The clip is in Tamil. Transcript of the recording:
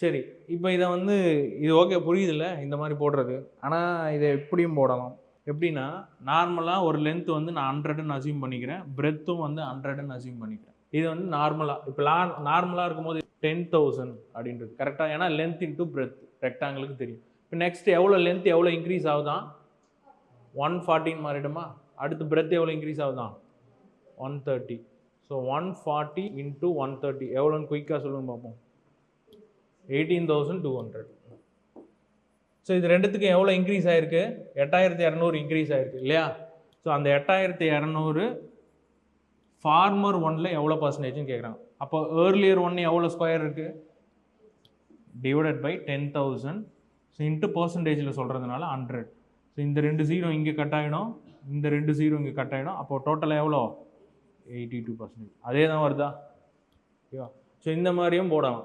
சரி, இப்போ இதை வந்து இது ஓகே புரியுதுல்ல இந்த மாதிரி போடுறது. ஆனால் இதை எப்படியும் போடலாம். எப்படின்னா நார்மலாக ஒரு லென்த் வந்து நான் 100ன்னு அசியூம் பண்ணிக்கிறேன், பிரெத்தும் வந்து 100ன்னு அசியூம் பண்ணிக்கிறேன். இது வந்து நார்மலாக இப்போ நார்மலாக இருக்கும்போது 10,000 அப்படின்றது கரெக்டாக, ஏன்னா லென்த் இன்ட்டு பிரெத் ரெக்டாங்கிளுக்கு தெரியும். இப்போ நெக்ஸ்ட் எவ்வளோ லென்த் எவ்வளோ இன்க்ரீஸ் ஆகுதான், 140 மாறிடுமா. அடுத்து பிரெத் எவ்வளோ இன்க்ரீஸ் ஆகுதான், 130. ஸோ 140 இன்ட்டு 130 எவ்வளோன்னு குயிக்காக சொல்லுங்க பார்ப்போம். 18,200. ஸோ இது ரெண்டுத்துக்கும் எவ்வளோ இன்க்ரீஸ் ஆகிருக்கு, 8200 இன்க்ரீஸ் ஆகிருக்கு இல்லையா. ஸோ அந்த 8200 ஃபார்மர் ஒன்னில் எவ்வளோ பர்சன்டேஜ்னு கேட்குறாங்க. அப்போ ஏர்லியர் ஒன்று எவ்வளோ ஸ்கொயர் இருக்குது, டிவைடட் பை 10,000. ஸோ இன்ட்டு பர்சன்டேஜில் சொல்கிறதுனால 100. ஸோ இந்த 2 0 இங்கே கட் ஆகிடும், இந்த 2 0 இங்கே கட் ஆகிடும். அப்போ டோட்டலாக எவ்வளோ, 82%. அதே தான் வருதா ஓகேவா. ஸோ இந்த மாதிரியும் போடலாம்.